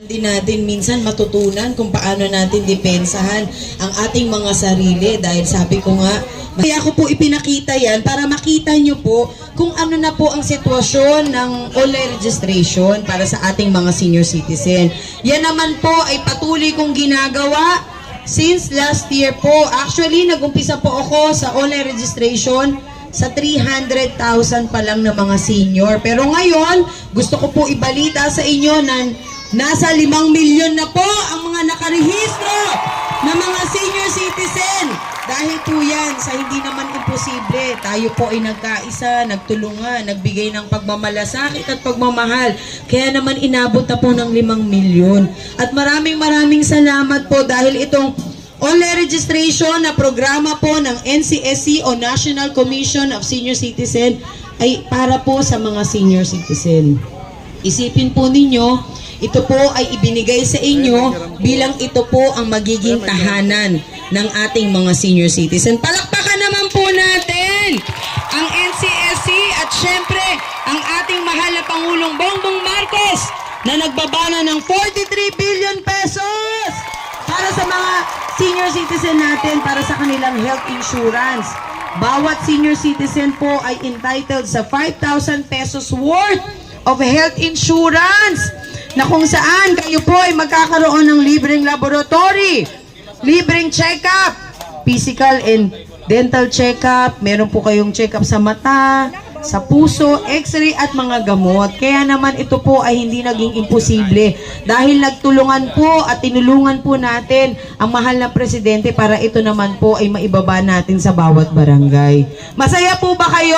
Hindi natin minsan matutunan kung paano natin depensahan ang ating mga sarili dahil sabi ko nga, kaya ko po ipinakita yan para makita nyo po kung ano na po ang sitwasyon ng online registration para sa ating mga senior citizen. Yan naman po ay patuloy kong ginagawa since last year po. Actually, nag-umpisa po ako sa online registration sa 300,000 pa lang na mga senior. Pero ngayon, gusto ko po ibalita sa inyo na nasa 5 milyon na po ang mga nakarehistro na mga senior citizen. Dahil po yan sa hindi naman imposible, tayo po ay nagkaisa, nagtulungan, nagbigay ng pagmamalasakit at pagmamahal. Kaya naman inabot na po ng 5 milyon. At maraming salamat po dahil itong online registration na programa po ng NCSC o National Commission of Senior Citizen ay para po sa mga senior citizen. Isipin po ninyo, ito po ay ibinigay sa inyo bilang ito po ang magiging tahanan ng ating mga senior citizen. Palakpakan naman po natin ang NCSC at syempre ang ating mahal na Pangulong Bongbong Marcos na nagbabana ng 43 billion pesos para sa mga senior citizen natin, para sa kanilang health insurance. Bawat senior citizen po ay entitled sa 5,000 pesos worth of health insurance na kung saan kayo po ay magkakaroon ng libreng laboratory, libreng check-up, physical and dental check-up, meron po kayong check-up sa mata, sa puso, x-ray at mga gamot. Kaya naman ito po ay hindi naging imposible dahil nagtulungan po at tinulungan po natin ang mahal na presidente para ito naman po ay maibaba natin sa bawat barangay. Masaya po ba kayo?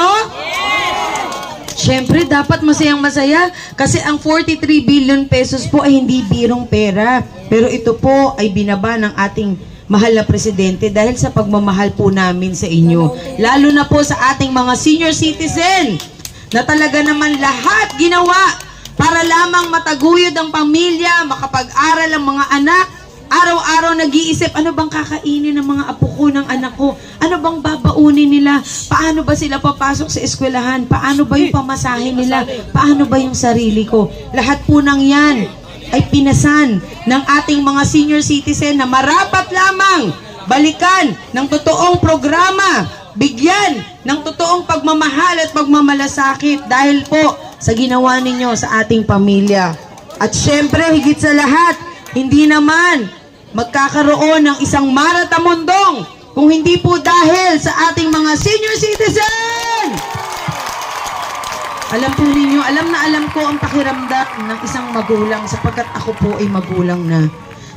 Siyempre, dapat masayang-masaya kasi ang 43 billion pesos po ay hindi birong pera. Pero ito po ay binaba ng ating mahal na presidente dahil sa pagmamahal po namin sa inyo. Lalo na po sa ating mga senior citizen na talaga naman lahat ginawa para lamang mataguyod ang pamilya, makapag-aral ang mga anak. Araw-araw nag-iisip, ano bang kakainin ng mga apo ko, ng anak ko? Ano bang babaunin nila? Paano ba sila papasok sa eskwelahan? Paano ba yung pamasahe nila? Paano ba yung sarili ko? Lahat po ng yan ay pinasan ng ating mga senior citizen na marapat lamang balikan ng totoong programa, bigyan ng totoong pagmamahal at pagmamalasakit dahil po sa ginawa ninyo sa ating pamilya. At syempre, higit sa lahat, hindi naman magkakaroon ng isang maratamundong kung hindi po dahil sa ating mga senior citizen. Alam po ninyo, alam ko ang pakiramdam ng isang magulang sapagkat ako po ay magulang na.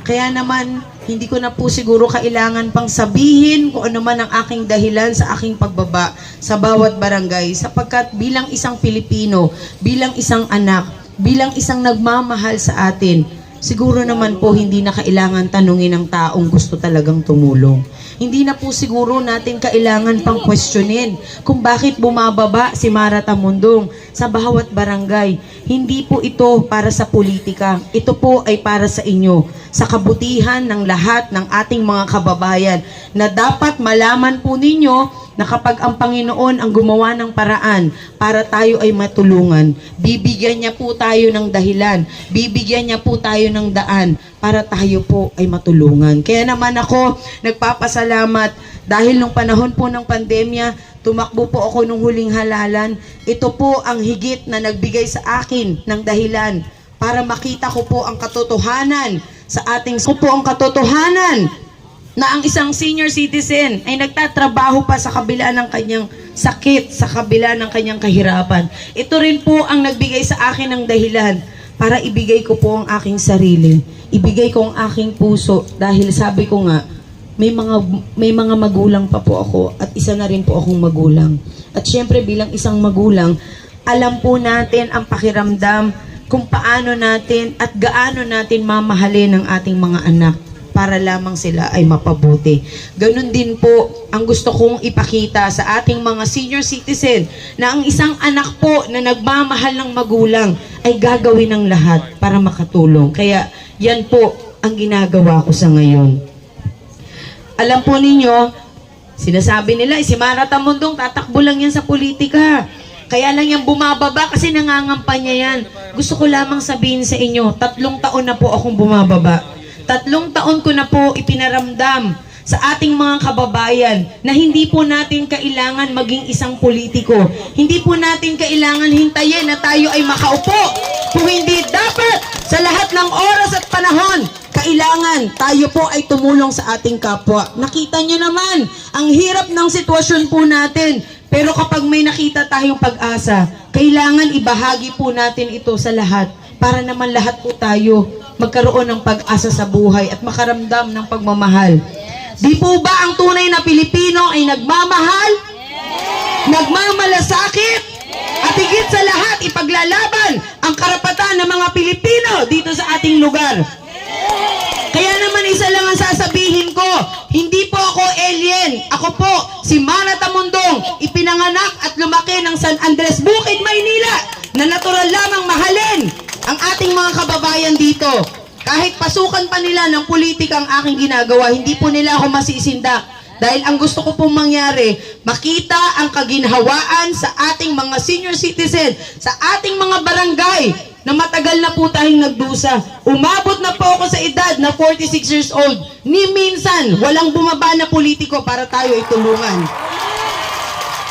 Kaya naman, hindi ko na po siguro kailangan pang sabihin kung ano man ang aking dahilan sa aking pagbaba sa bawat barangay sapagkat bilang isang Pilipino, bilang isang anak, bilang isang nagmamahal sa atin, siguro naman po hindi na kailangan tanungin ng taong gusto talagang tumulong. Hindi na po siguro natin kailangan pang questionin kung bakit bumababa si Mara Tamundong sa bawat barangay. Hindi po ito para sa politika. Ito po ay para sa inyo, sa kabutihan ng lahat ng ating mga kababayan na dapat malaman po ninyo na kapag ang Panginoon ang gumawa ng paraan para tayo ay matulungan, bibigyan niya po tayo ng dahilan, bibigyan niya po tayo ng daan para tayo po ay matulungan. Kaya naman ako nagpapasalamat dahil nung panahon po ng pandemya, tumakbo po ako nung huling halalan. Ito po ang higit na nagbigay sa akin ng dahilan para makita ko po ang katotohanan sa ating katotohanan na ang isang senior citizen ay nagtatrabaho pa sa kabila ng kanyang sakit, sa kabila ng kanyang kahirapan. Ito rin po ang nagbigay sa akin ng dahilan para ibigay ko po ang aking sarili. Ibigay ko ang aking puso dahil sabi ko nga, may mga magulang pa po ako at isa na rin po akong magulang. At syempre bilang isang magulang, alam po natin ang pakiramdam kung paano natin at gaano natin mamahalin ang ating mga anak para lamang sila ay mapabuti. Ganun din po ang gusto kong ipakita sa ating mga senior citizen na ang isang anak po na nagmamahal ng magulang ay gagawin ng lahat para makatulong. Kaya yan po ang ginagawa ko sa ngayon. Alam po ninyo, sinasabi nila, si Mara Tamundong tatakbo lang yan sa politika. Kaya lang yung bumababa kasi nangangampanya yan. Gusto ko lamang sabihin sa inyo, 3 taon na po akong bumababa. 3 taon ko na po ipinaramdam sa ating mga kababayan na hindi po natin kailangan maging isang politiko. Hindi po natin kailangan hintayin na tayo ay makaupo. Kung hindi dapat sa lahat ng oras at panahon, kailangan tayo po ay tumulong sa ating kapwa. Nakita nyo naman, ang hirap ng sitwasyon po natin. Pero kapag may nakita tayong pag-asa, kailangan ibahagi po natin ito sa lahat para naman lahat po tayo magkaroon ng pag-asa sa buhay at makaramdam ng pagmamahal. Di po ba ang tunay na Pilipino ay nagmamahal? Nagmamalasakit? At higit sa lahat, ipaglalaban ang karapatan ng mga Pilipino dito sa ating lugar. Kaya naman isa lang ang sasabihin ko, hindi po ako alien. Ako po, si Mana Tamundong, ipinanganak at lumaki ng San Andres, Bukid, Maynila, na natural lamang mahalin ang ating mga kababayan dito. Kahit pasukan pa nila ng politika ang aking ginagawa, hindi po nila ako masisindak. Dahil ang gusto ko pong mangyari, makita ang kaginhawaan sa ating mga senior citizen, sa ating mga barangay, na matagal na po tayong nagdusa. Umabot na po ako sa edad na 46 years old. Ni minsan, walang bumaba na politiko para tayo itulungan.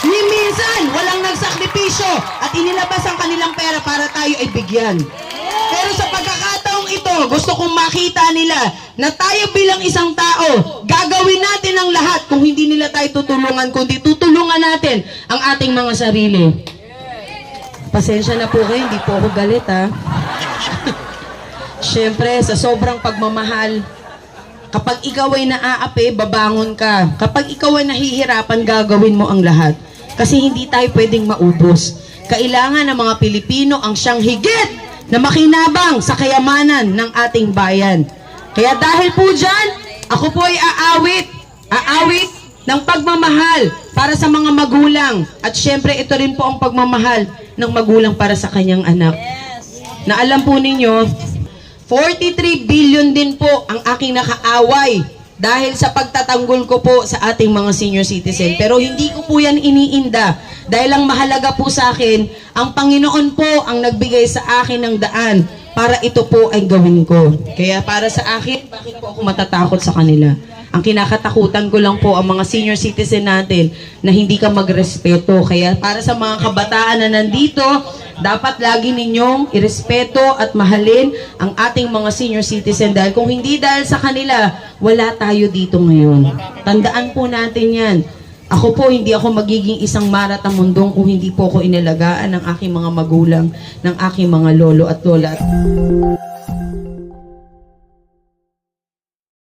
Ni minsan, walang nagsakripisyo at inilabas ang kanilang pera para tayo ay bigyan. Pero sa pagkakataong ito, gusto kong makita nila na tayo bilang isang tao, gagawin natin ang lahat kung hindi nila tayo tutulungan, kundi tutulungan natin ang ating mga sarili. Pasensya na po kayo, hindi po ako galit ha. Siyempre, sa sobrang pagmamahal, kapag ikaw ay naaapi, babangon ka. Kapag ikaw ay nahihirapan, gagawin mo ang lahat. Kasi hindi tayo pwedeng maubos. Kailangan ng mga Pilipino ang siyang higit na makinabang sa kayamanan ng ating bayan. Kaya dahil po dyan, ako po ay aawit ng pagmamahal para sa mga magulang. At syempre, ito rin po ang pagmamahal ng magulang para sa kanyang anak. Na alam po ninyo, 43 billion din po ang aking nakaaway dahil sa pagtatanggol ko po sa ating mga senior citizen. Pero hindi ko po yan iniinda. Dahil ang mahalaga po sa akin, ang Panginoon po ang nagbigay sa akin ng daan para ito po ay gawin ko. Kaya para sa akin, bakit po ako matatakot sa kanila? Ang kinakatakutan ko lang po ang mga senior citizen natin na hindi ka magrespeto. Kaya para sa mga kabataan na nandito, dapat lagi ninyong irespeto at mahalin ang ating mga senior citizen. Dahil kung hindi dahil sa kanila, wala tayo dito ngayon. Tandaan po natin yan. Ako po, hindi ako magiging isang Mana Tamundong kung hindi po ako inalagaan ng aking mga magulang, ng aking mga lolo at lola.